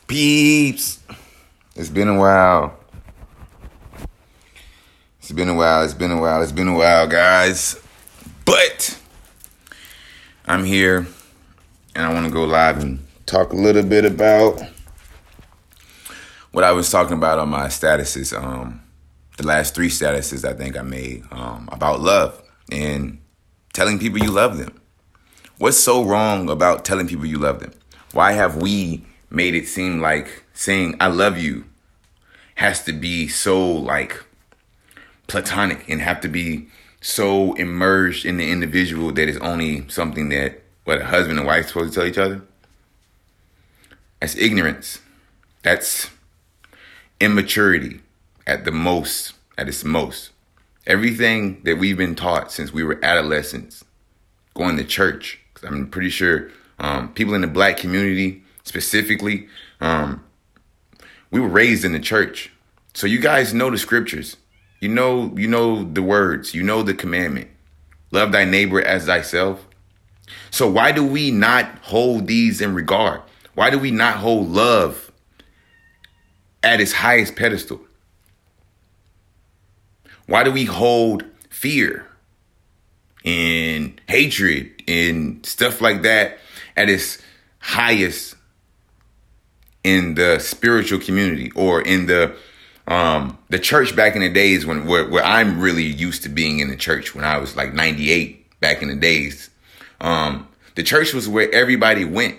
Peeps, it's been a while. It's been a while, guys. But I'm here, and I want to go live and talk a little bit about what I was talking about on my statuses. The last 3 statuses I think I made about love and telling people you love them. What's so wrong about telling people you love them? Why have we made it seem like saying I love you has to be so like platonic and have to be so immersed in the individual that it's only something that a husband and wife supposed to tell each other? That's ignorance. That's immaturity at its most. Everything that we've been taught since we were adolescents, going to church, because I'm pretty sure people in the black community specifically, we were raised in the church. So you guys know the scriptures. You know the words. You know the commandment. Love thy neighbor as thyself. So why do we not hold these in regard? Why do we not hold love at its highest pedestal? Why do we hold fear and hatred and stuff like that at its highest in the spiritual community or in the church back in the days where I'm really used to being in the church when I was like 98 back in the days? The church was where everybody went.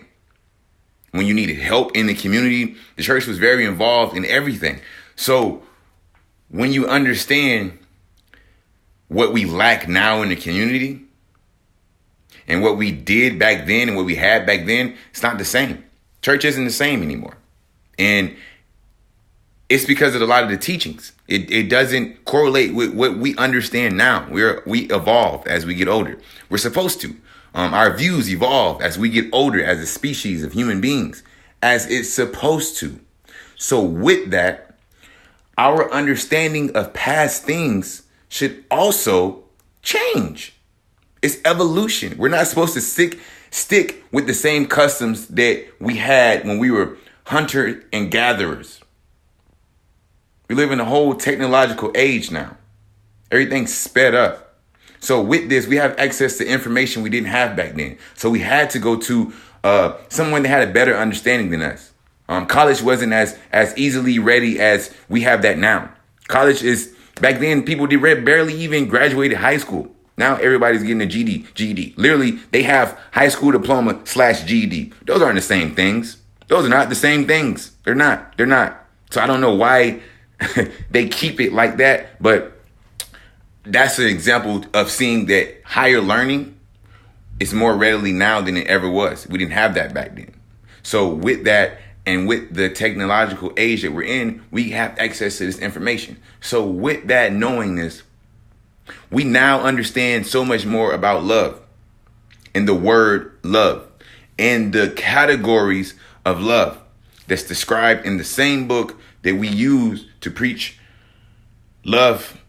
When you needed help in the community, the church was very involved in everything. So when you understand what we lack now in the community and what we did back then and what we had back then, it's not the same. Church isn't the same anymore. And it's because of a lot of the teachings. It doesn't correlate with what we understand now. We evolve as we get older. We're supposed to. Our views evolve as we get older as a species of human beings, as it's supposed to. So with that, our understanding of past things should also change. It's evolution. We're not supposed to stick with the same customs that we had when we were hunters and gatherers. We live in a whole technological age now. Everything's sped up. So with this, we have access to information we didn't have back then. So we had to go to someone that had a better understanding than us. College wasn't as easily ready as we have that now. College is, back then, people barely even graduated high school. Now everybody's getting a GED. Literally, they have high school diploma / GED. Those aren't the same things. Those are not the same things. They're not. So I don't know why they keep it like that, but that's an example of seeing that higher learning is more readily now than it ever was. We didn't have that back then. So with that and with the technological age that we're in, we have access to this information. So with that knowingness, we now understand so much more about love and the word love and the categories of love that's described in the same book that we use to preach love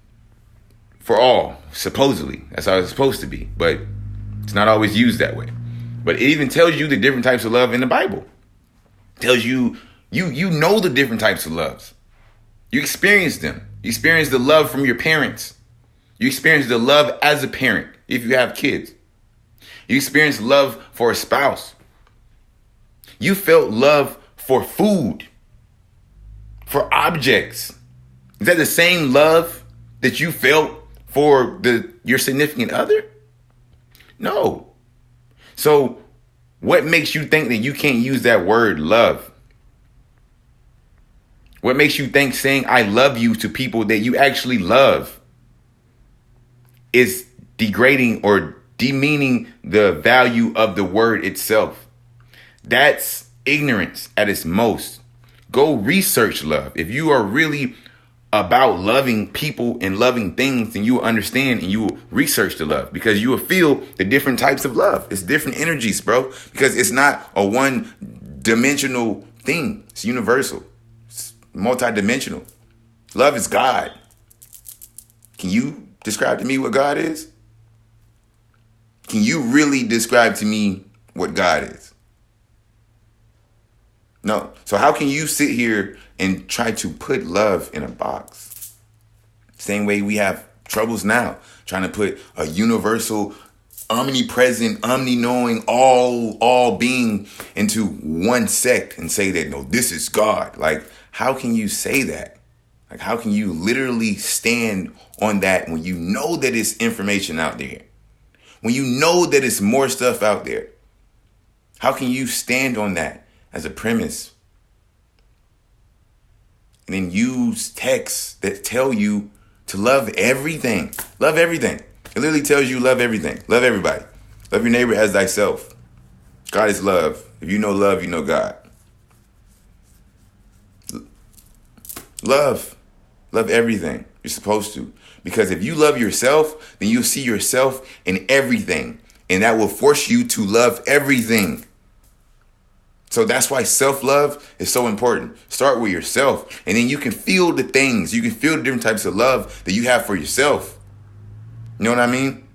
for all, supposedly. That's how it's supposed to be, but it's not always used that way. But it even tells you the different types of love in the Bible. It tells you know the different types of loves. You experience them. You experience the love from your parents. You experience the love as a parent if you have kids. You experience love for a spouse. You felt love for food, for objects. Is that the same love that you felt for your significant other? No. So what makes you think that you can't use that word love? What makes you think saying I love you to people that you actually love is degrading or demeaning the value of the word itself? That's ignorance at its most. Go research love. If you are really about loving people and loving things, then you will understand and you will research the love, because you will feel the different types of love. It's different energies, bro, because it's not a one-dimensional thing. It's universal. It's multidimensional. Love is God. Can you describe to me what God is? Can you really describe to me what God is? No. So how can you sit here and try to put love in a box? Same way we have troubles now, trying to put a universal, omnipresent, omni-knowing, all being into one sect and say that, no, this is God. Like, how can you say that? Like, how can you literally stand on that when you know that it's information out there? When you know that it's more stuff out there? How can you stand on that as a premise and then use texts that tell you to love everything? Love everything. It literally tells you love everything. Love everybody. Love your neighbor as thyself. God is love. If you know love, you know God. Love. Love everything. You're supposed to. Because if you love yourself, then you'll see yourself in everything. And that will force you to love everything. So that's why self-love is so important. Start with yourself. And then you can feel the things. You can feel the different types of love that you have for yourself. You know what I mean?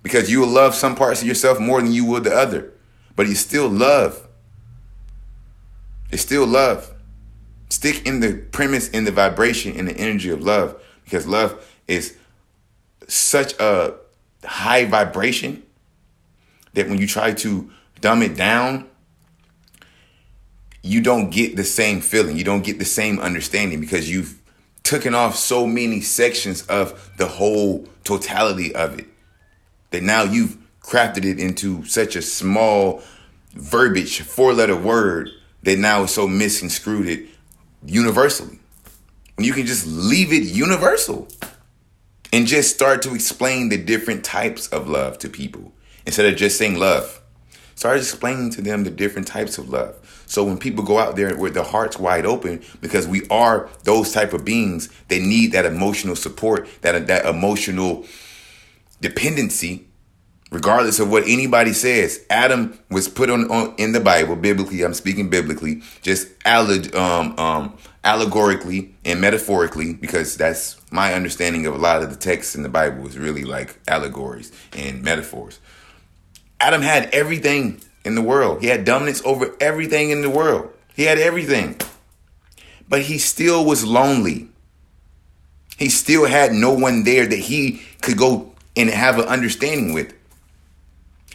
Because you will love some parts of yourself more than you would the other. But it's still love. It's still love. Stick in the premise, in the vibration, in the energy of love. Because love is such a high vibration that when you try to dumb it down, you don't get the same feeling. You don't get the same understanding because you've taken off so many sections of the whole totality of it that now you've crafted it into such a small verbiage, 4-letter word that now is so misconstrued universally. When you can just leave it universal and just start to explain the different types of love to people instead of just saying love. Start explaining to them the different types of love. So when people go out there with their hearts wide open, because we are those type of beings that need that emotional support, that emotional dependency, regardless of what anybody says. Adam was put on in the Bible, biblically, I'm speaking biblically, just allegorically and metaphorically, because that's my understanding of a lot of the texts in the Bible is really like allegories and metaphors. Adam had everything in the world. He had dominance over everything in the world. He had everything. But he still was lonely. He still had no one there that he could go and have an understanding with.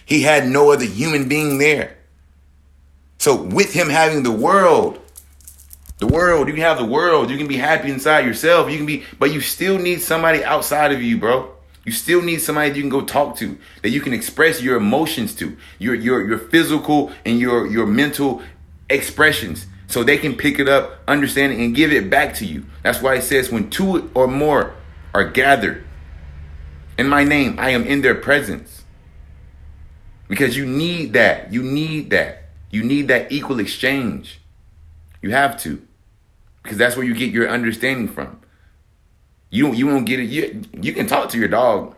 He had no other human being there. So with him having the world, you can have the world. You can be happy inside yourself. But you still need somebody outside of you, bro. You still need somebody that you can go talk to, that you can express your emotions to, your physical and your mental expressions, so they can pick it up, understand it, and give it back to you. That's why it says when 2 or more are gathered in my name, I am in their presence. Because you need that. You need that. You need that equal exchange. You have to. Because that's where you get your understanding from. You won't get it. You can talk to your dog.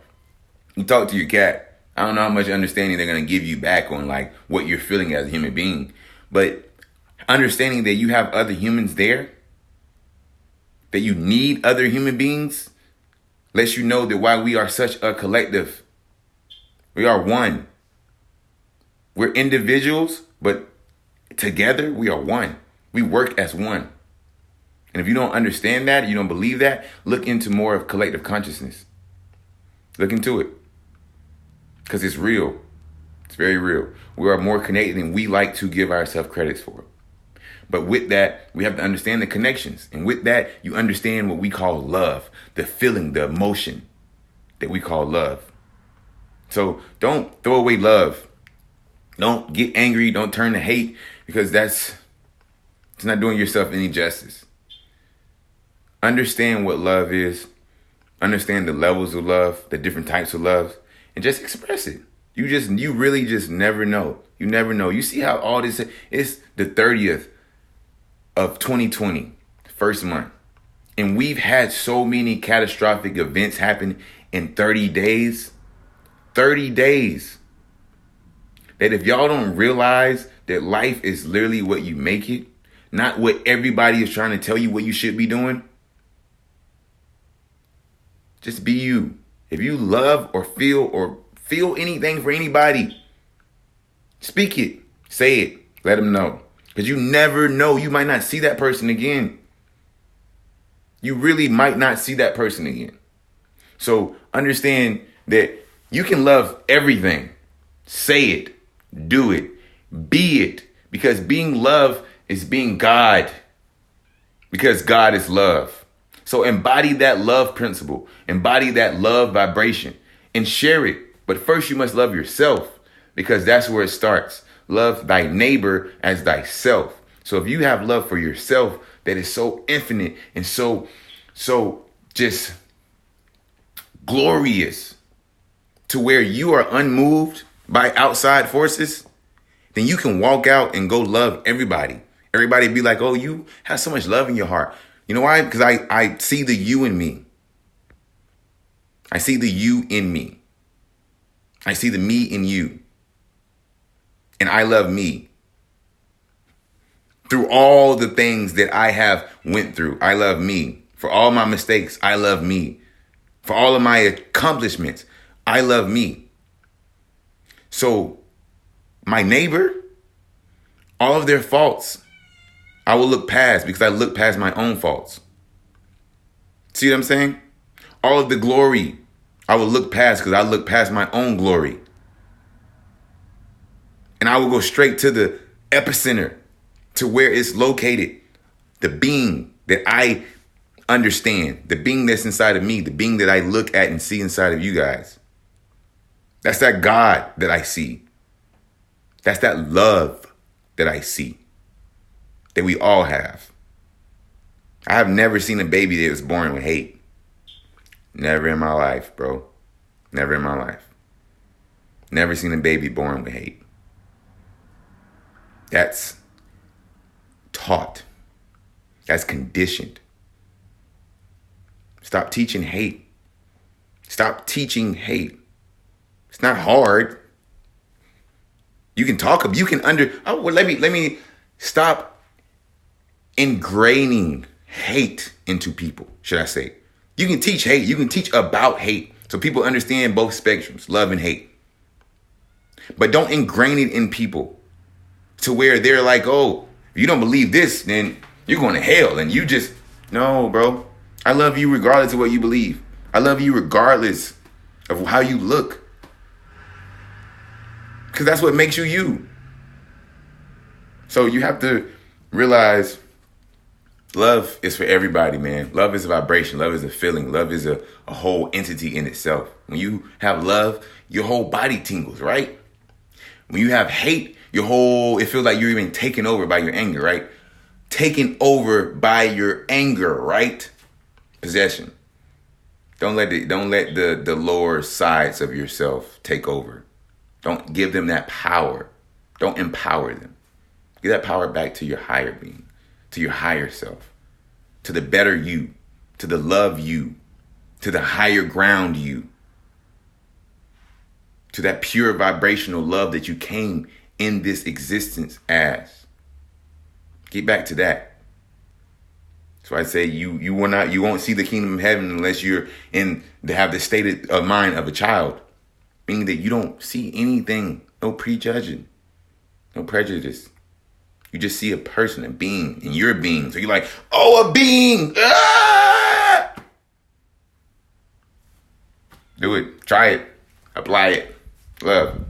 You talk to your cat. I don't know how much understanding they're going to give you back on like what you're feeling as a human being. But understanding that you have other humans there, that you need other human beings, lets you know that while we are such a collective, we are one. We're individuals, but together we are one. We work as one. And if you don't understand that, you don't believe that, look into more of collective consciousness. Look into it. Because it's real. It's very real. We are more connected than we like to give ourselves credits for. But with that, we have to understand the connections. And with that, you understand what we call love. The feeling, the emotion that we call love. So don't throw away love. Don't get angry. Don't turn to hate. Because it's not doing yourself any justice. Understand what love is. Understand the levels of love, the different types of love, and just express it. You really just never know. You never know. You see how all this is the 30th of 2020, first month. And we've had so many catastrophic events happen in 30 days. 30 days. That if y'all don't realize that life is literally what you make it, not what everybody is trying to tell you what you should be doing. Just be you. If you love or feel or feel anything for anybody, speak it, say it, let them know. Because you never know. You might not see that person again. You really might not see that person again. So understand that you can love everything. Say it, do it, be it. Because being love is being God. Because God is love. So embody that love principle. Embody that love vibration and share it. But first you must love yourself, because that's where it starts. Love thy neighbor as thyself. So if you have love for yourself that is so infinite and so just glorious, to where you are unmoved by outside forces, then you can walk out and go love everybody. Everybody be like, oh, you have so much love in your heart. You know why? Because I see the you in me. I see the you in me. I see the me in you. And I love me. Through all the things that I have went through, I love me. For all my mistakes, I love me. For all of my accomplishments, I love me. So my neighbor, all of their faults, I will look past, because I look past my own faults. See what I'm saying? All of the glory, I will look past, because I look past my own glory. And I will go straight to the epicenter, to where it's located. The being that I understand, the being that's inside of me, the being that I look at and see inside of you guys. That's that God that I see. That's that love that I see, that we all have. I have never seen a baby that was born with hate. Never in my life, bro. Never in my life. Never seen a baby born with hate. That's taught. That's conditioned. Stop teaching hate. Stop teaching hate. It's not hard. You can talk. You can let me stop ingraining hate into people, should I say. You can teach hate. You can teach about hate, so people understand both spectrums, love and hate. But don't ingrain it in people to where they're like, oh, if you don't believe this, then you're going to hell. And you just, no, bro. I love you regardless of what you believe. I love you regardless of how you look. Because that's what makes you you. So you have to realize love is for everybody, man. Love is a vibration. Love is a feeling. Love is a whole entity in itself. When you have love, your whole body tingles, right? When you have hate, it feels like you're even taken over by your anger, right? Taken over by your anger, right? Possession. Don't let the lower sides of yourself take over. Don't give them that power. Don't empower them. Give that power back to your higher being, to your higher self, to the better you, to the love you, to the higher ground you, to that pure vibrational love that you came in this existence as. Get back to that. So I say you won't see the kingdom of heaven unless you're have the state of mind of a child. Meaning that you don't see anything, no prejudging, no prejudice. You just see a person, a being, and you're a being. So you're like, oh, a being. Ah! Do it. Try it. Apply it. Love.